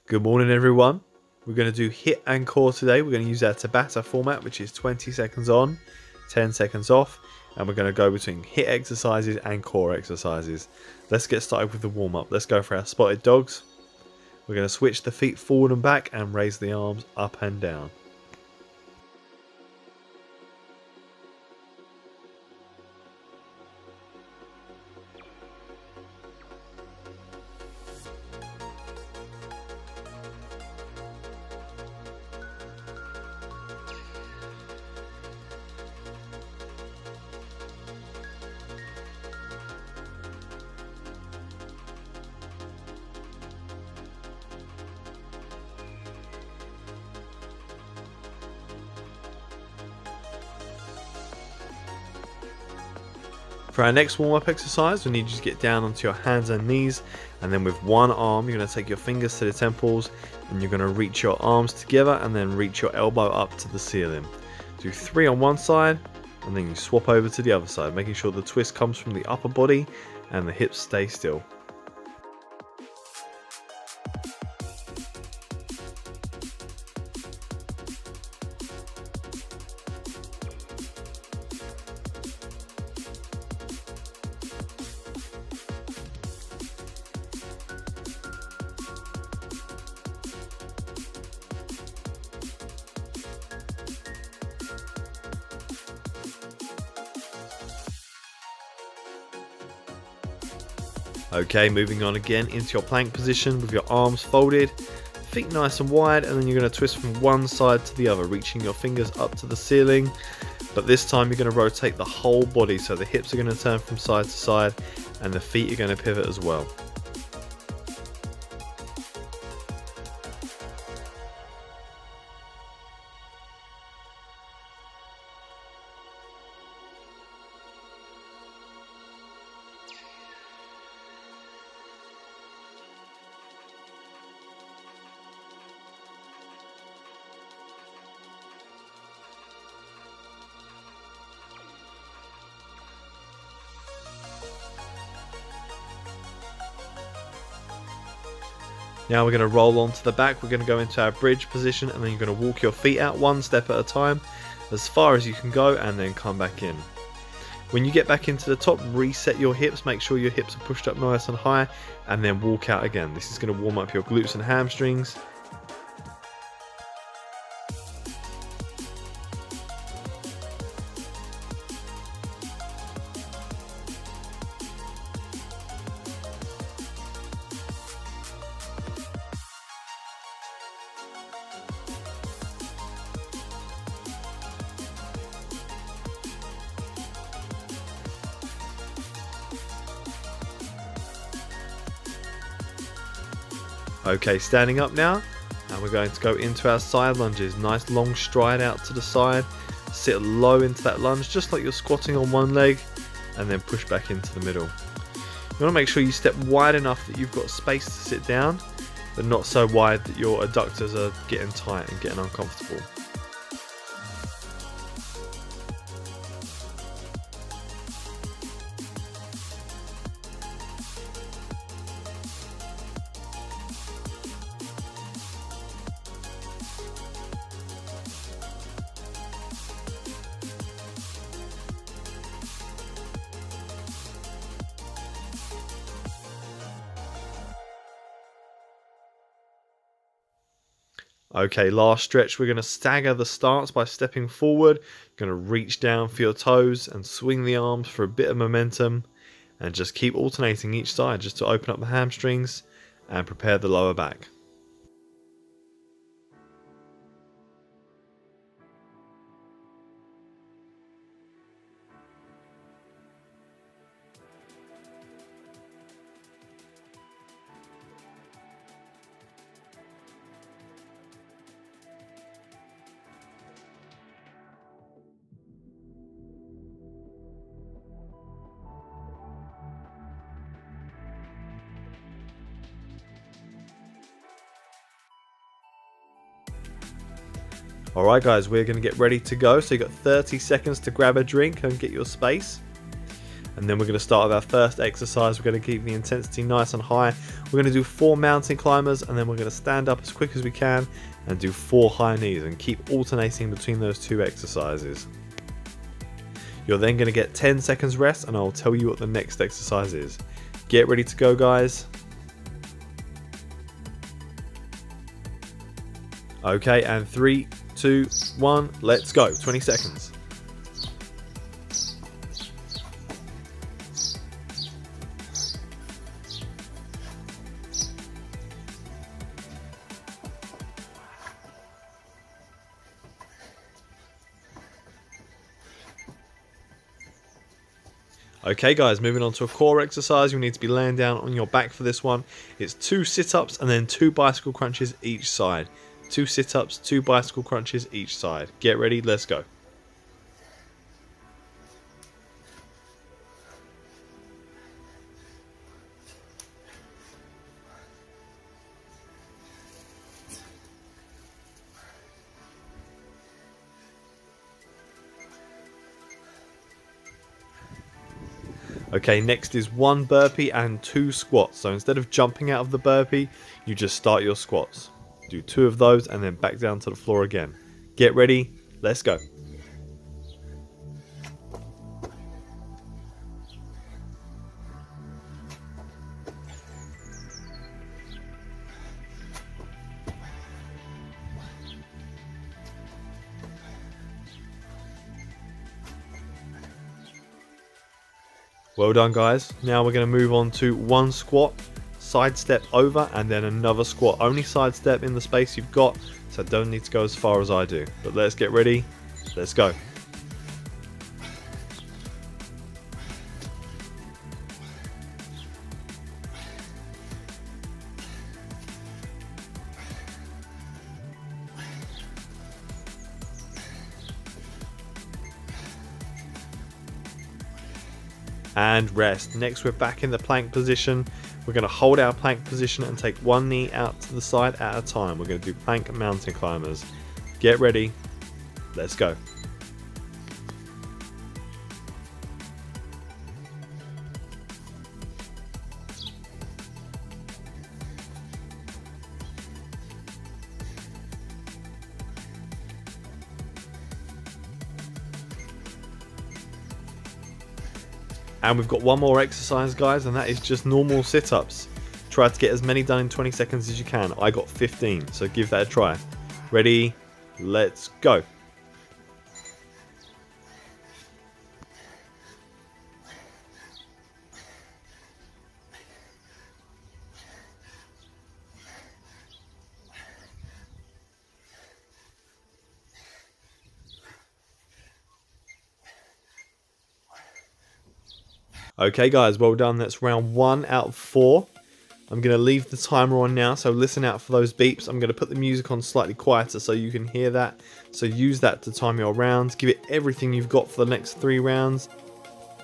Good morning everyone. We're going to do HIIT and core today. We're going to use our Tabata format, which is 20 seconds on, 10 seconds off, and we're going to go between HIIT exercises and core exercises. Let's get started with the warm-up. Let's go for our spotted dogs. We're going to switch the feet forward and back and raise the arms up and down. For our next warm-up exercise, we need you to get down onto your hands and knees, and then with one arm you're going to take your fingers to the temples and you're going to reach your arms together and then reach your elbow up to the ceiling. Do 3 on one side and then you swap over to the other side, making sure the twist comes from the upper body and the hips stay still. Okay, moving on again into your plank position with your arms folded, feet nice and wide, and then you're going to twist from one side to the other, reaching your fingers up to the ceiling. But this time you're going to rotate the whole body, so the hips are going to turn from side to side and the feet are going to pivot as well. Now we're going to roll onto the back. We're going to go into our bridge position and then you're going to walk your feet out one step at a time as far as you can go and then come back in. When you get back into the top, reset your hips, make sure your hips are pushed up nice and high, and then walk out again. This is going to warm up your glutes and hamstrings. Okay, standing up now, and we're going to go into our side lunges. Nice long stride out to the side, sit low into that lunge just like you're squatting on one leg, and then push back into the middle. You want to make sure you step wide enough that you've got space to sit down, but not so wide that your adductors are getting tight and getting uncomfortable. Okay, last stretch, we're going to stagger the starts by stepping forward. You're going to reach down for your toes and swing the arms for a bit of momentum, and just keep alternating each side just to open up the hamstrings and prepare the lower back. Alright guys, we're going to get ready to go. So you've got 30 seconds to grab a drink and get your space. And And then we're going to start with our first exercise. We're going to keep the intensity nice and high. We're going to do 4 mountain climbers, and then we're going to stand up as quick as we can and do 4 high knees and keep alternating between those 2 exercises. You're then going to get 10 seconds rest, and I'll tell you what the next exercise is. Get ready to go, guys. Okay, and 3, 2, 1, let's go. 20 seconds. Okay guys, moving on to a core exercise. You need to be laying down on your back for this one. It's 2 sit-ups and then 2 bicycle crunches each side. 2 sit-ups, 2 bicycle crunches each side. Get ready, let's go. Okay, next is 1 burpee and 2 squats. So instead of jumping out of the burpee, you just start your squats. Do 2 of those and then back down to the floor again. Get ready, let's go. Well done guys. Now we're going to move on to 1 squat, side step over, and then another squat. Only side step in the space you've got, so don't need to go as far as I do. But let's get ready, let's go. And rest. Next we're back in the plank position. We're going to hold our plank position and take 1 knee out to the side at a time. We're going to do plank mountain climbers. Get ready, let's go. And we've got 1 more exercise guys, and that is just normal sit-ups. Try to get as many done in 20 seconds as you can. I got 15, so give that a try. Ready, let's go. Okay guys, well done. That's round 1 out of 4. I'm going to leave the timer on now, so listen out for those beeps. I'm going to put the music on slightly quieter so you can hear that. So use that to time your rounds. Give it everything you've got for the next 3 rounds.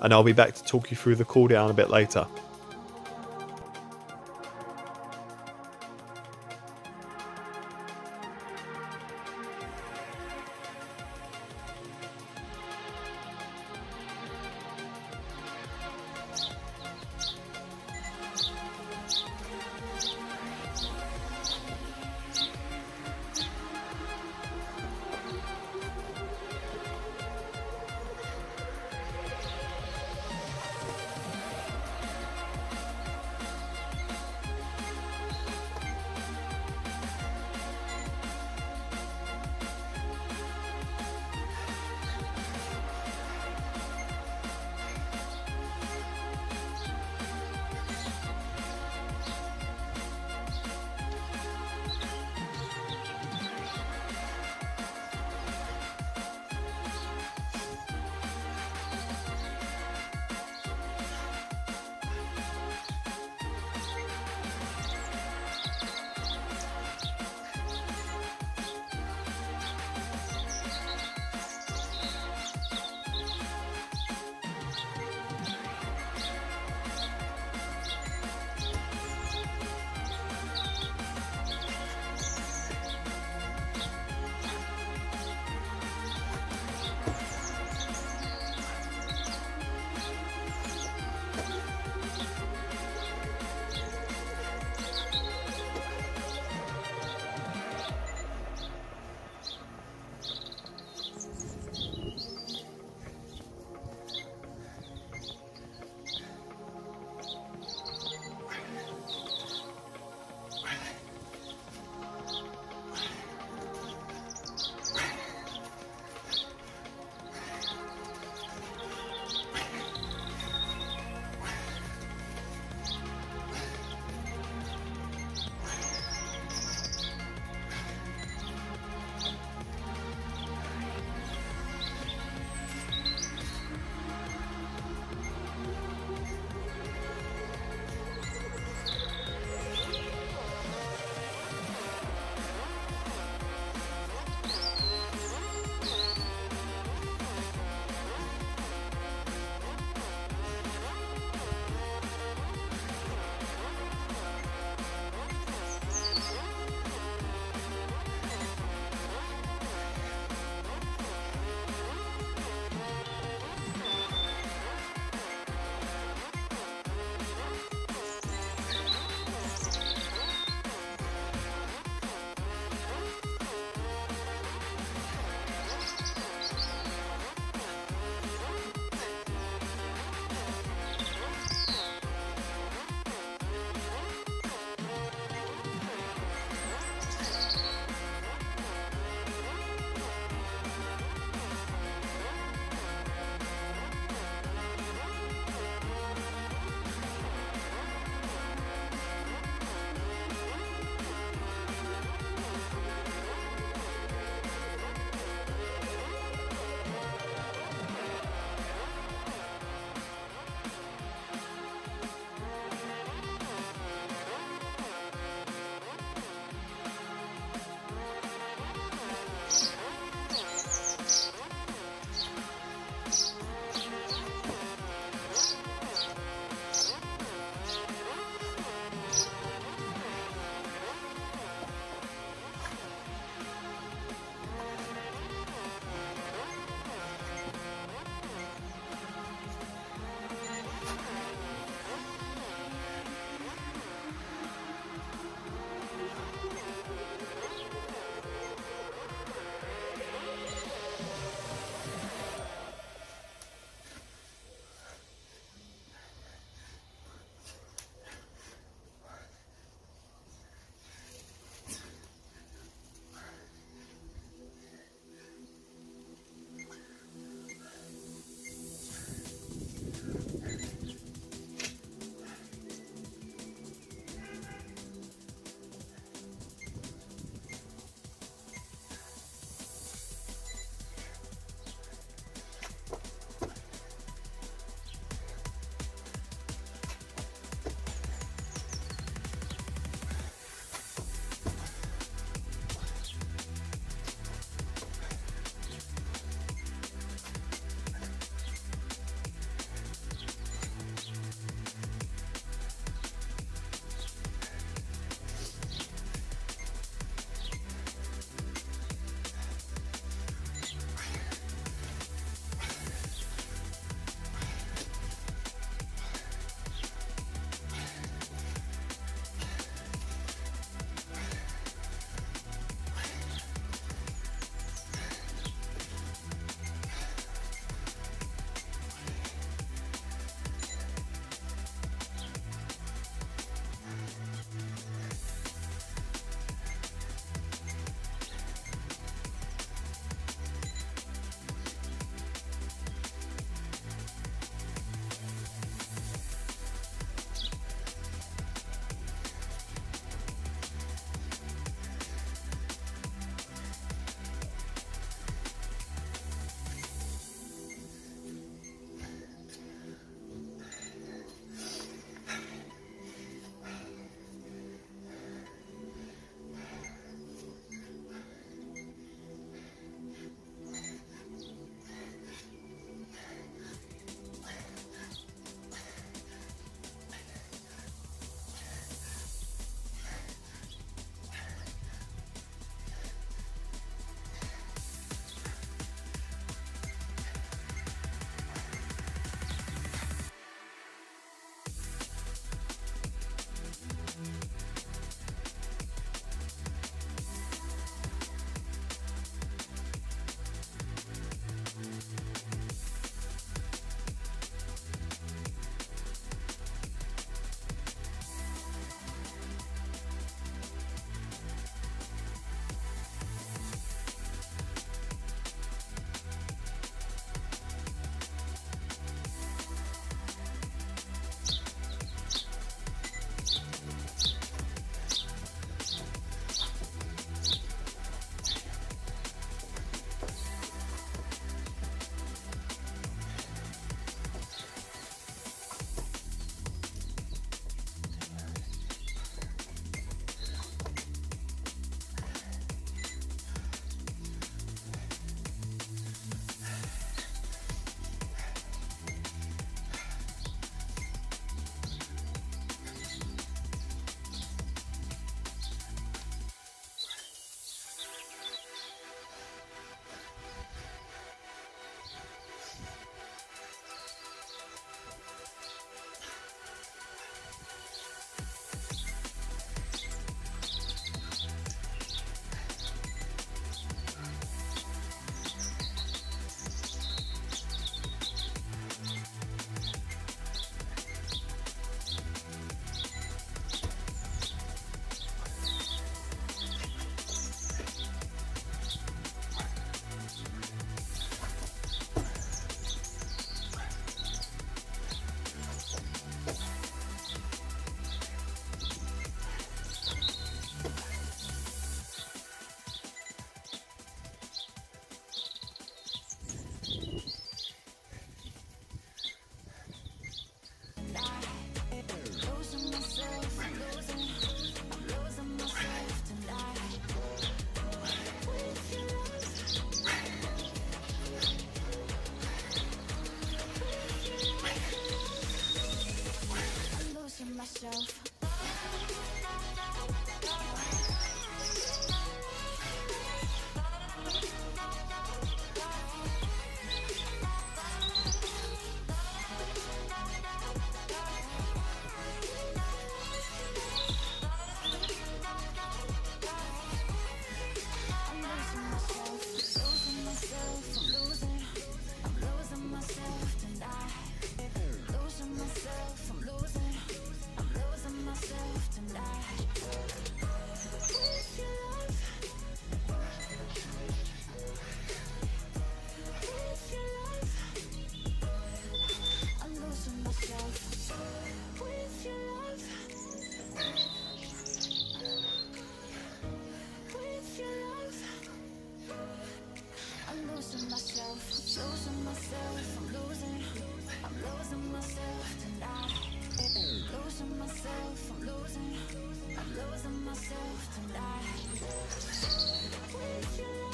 And I'll be back to talk you through the cooldown a bit later.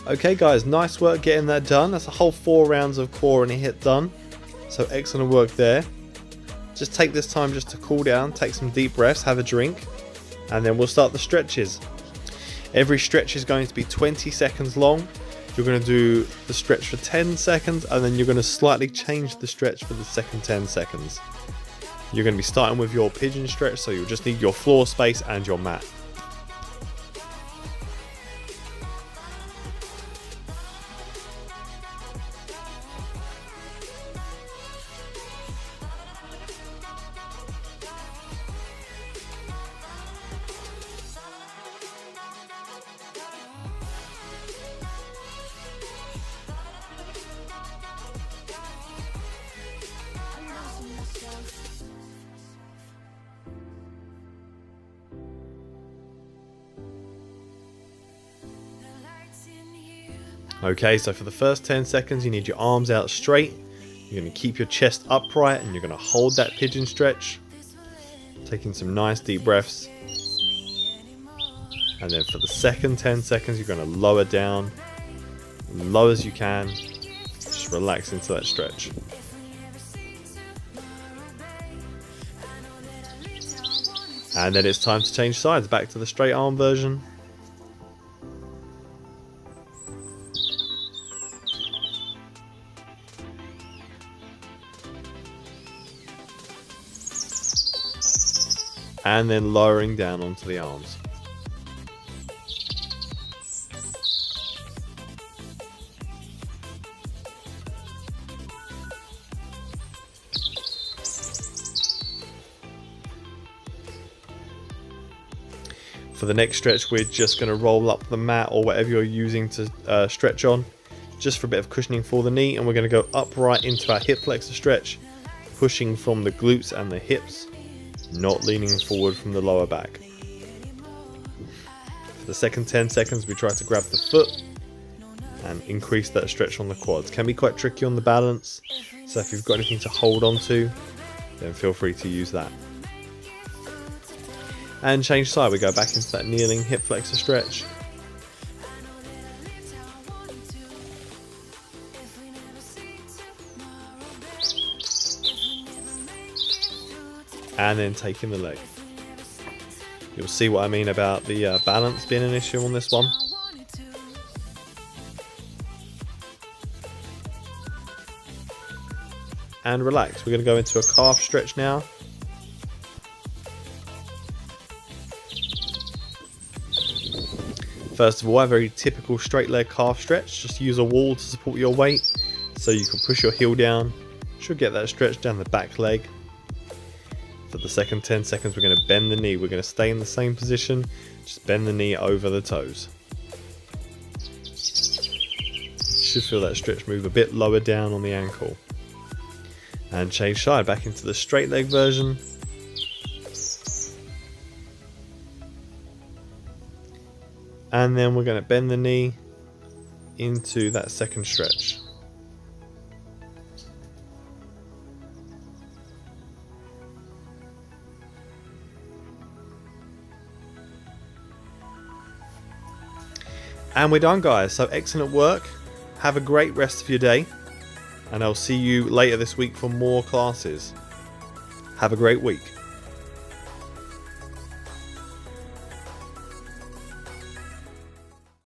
Okay guys, nice work getting that done. That's a whole 4 rounds of core and a HIIT done. So excellent work there. Just take this time just to cool down, take some deep breaths, have a drink, and then we'll start the stretches. Every stretch is going to be 20 seconds long. You're going to do the stretch for 10 seconds, and then you're going to slightly change the stretch for the second 10 seconds. You're going to be starting with your pigeon stretch, so you'll just need your floor space and your mat. Okay, so for the first 10 seconds you need your arms out straight. You're going to keep your chest upright and you're going to hold that pigeon stretch, taking some nice deep breaths. And then for the second 10 seconds you're going to lower down, low as you can, just relax into that stretch. And then it's time to change sides, back to the straight arm version. And then lowering down onto the arms. For the next stretch, we're just going to roll up the mat or whatever you're using to stretch on, just for a bit of cushioning for the knee, and we're going to go upright into our hip flexor stretch, pushing from the glutes and the hips, not leaning forward from the lower back. For the second 10 seconds, we try to grab the foot and increase that stretch on the quads. Can be quite tricky on the balance, so if you've got anything to hold on to, then feel free to use that. And change side, we go back into that kneeling hip flexor stretch. And then taking the leg. You'll see what I mean about the balance being an issue on this one. And relax. We're going to go into a calf stretch now. First of all, a very typical straight leg calf stretch. Just use a wall to support your weight so you can push your heel down. Should get that stretch down the back leg. For the second 10 seconds, we're going to bend the knee. We're going to stay in the same position. Just bend the knee over the toes. Should feel that stretch move a bit lower down on the ankle. And change side, back into the straight leg version. And then we're going to bend the knee into that second stretch. And we're done, guys. So excellent work. Have a great rest of your day. And I'll see you later this week for more classes. Have a great week.